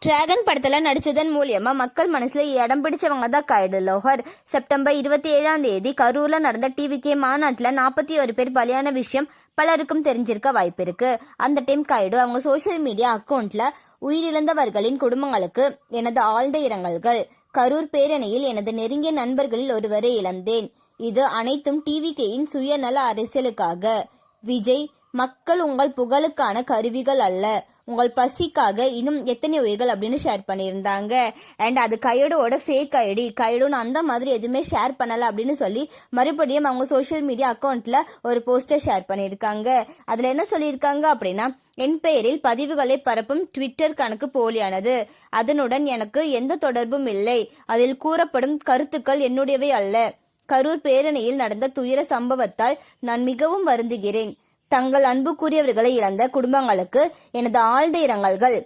Dragon படத்துல நடிச்சதன் மூலியமா மக்கள் மனசுல இடம் பிடிச்சவங்க தான் கைடு லோஹர். செப்டம்பர் 27 கரூர்ல நடந்த டிவிகே மாநாட்டுல 41 பேர் பலியான விஷயம் பலருக்கும் தெரிஞ்சிருக்க வாய்ப்பு இருக்கு. அந்த டைம் கைடு அவங்க சோசியல் மீடியா அக்கௌண்ட்ல உயிரிழந்தவர்களின் குடும்பங்களுக்கு எனது ஆழ்ந்த இரங்கல்கள். கரூர் பேரணியில் எனது நெருங்கிய நண்பர்களில் ஒருவரை இழந்தேன். இது அனைத்தும் டிவிகேயின் சுயநல அரசியலுக்காக. விஜய், மக்கள் உங்கள் புகழுக்கான கருவிகள் அல்ல, உங்கள் பசிக்காக இன்னும் எத்தனை உயிர்கள் அப்படின்னு ஷேர் பண்ணியிருந்தாங்க. அண்ட் அது கையோட ஃபேக் ஐடி, கையோட அந்த மாதிரி எதுவுமே ஷேர் பண்ணல அப்படின்னு சொல்லி மறுபடியும் அவங்க சோசியல் மீடியா அக்கௌண்ட்ல ஒரு போஸ்டர் ஷேர் பண்ணியிருக்காங்க. அதுல என்ன சொல்லியிருக்காங்க அப்படின்னா, என் பெயரில் பதிவுகளை பரப்பும் ட்விட்டர் கணக்கு போலியானது. அதனுடன் எனக்கு எந்த தொடர்பும் இல்லை. அதில் கூறப்படும் கருத்துக்கள் என்னுடையவை அல்ல. கரூர் பேரணியில் நடந்த துயர சம்பவத்தால் நான் மிகவும் வருந்துகிறேன். தங்கள் அன்புக்குரியவர்களை இழந்த குடும்பங்களுக்கு எனது ஆழ்ந்த இரங்கல்கள்.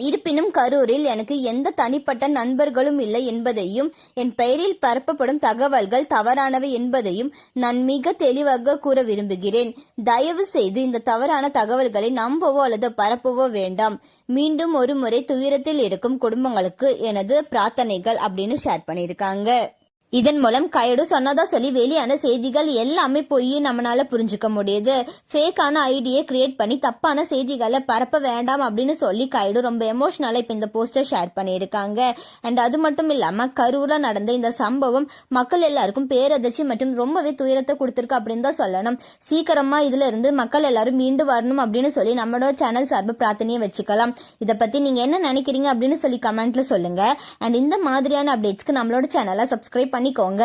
இருப்பினும் கரூரில் எனக்கு எந்த தனிப்பட்ட நண்பர்களும் இல்லை என்பதையும், என் பெயரில் பரப்பப்படும் தகவல்கள் தவறானவை என்பதையும் நான் மிக தெளிவாக கூற விரும்புகிறேன். தயவு செய்து இந்த தவறான தகவல்களை நம்பவோ அல்லது பரப்பவோ வேண்டாம். மீண்டும் ஒரு முறை துயரத்தில் இருக்கும் குடும்பங்களுக்கு எனது பிரார்த்தனைகள் அப்படின்னு ஷேர் பண்ணியிருக்காங்க. இதன் மூலம் கைடு சொன்னதா சொல்லி வெளியான செய்திகள் எல்லாமே போய் நம்மளால புரிஞ்சுக்க முடியுது. ஃபேக்கான ஐடியை கிரியேட் பண்ணி தப்பான செய்திகளை பரப்ப வேண்டாம் அப்படின்னு சொல்லி கைடு ரொம்ப எமோஷனலா இப்ப இந்த போஸ்டர் ஷேர் பண்ணியிருக்காங்க. அண்ட் அது மட்டும் இல்லாம கரூர்ல நடந்த இந்த சம்பவம் மக்கள் எல்லாருக்கும் பேரதிர்ச்சி மற்றும் ரொம்பவே துயரத்தை கொடுத்திருக்கு அப்படின்னு தான் சொல்லணும். சீக்கிரமா இதுல இருந்து மக்கள் எல்லாரும் மீண்டு வரணும் அப்படின்னு சொல்லி நம்மளோட சேனல் சார்பு பிரார்த்தனையை வச்சுக்கலாம். இதை பத்தி நீங்க என்ன நினைக்கிறீங்க அப்படின்னு சொல்லி கமெண்ட்ல சொல்லுங்க. அண்ட் இந்த மாதிரியான அப்டேட்ஸ்க்கு நம்மளோட சேனலை சப்ஸ்கிரைப் பண்ணிக்கோங்க.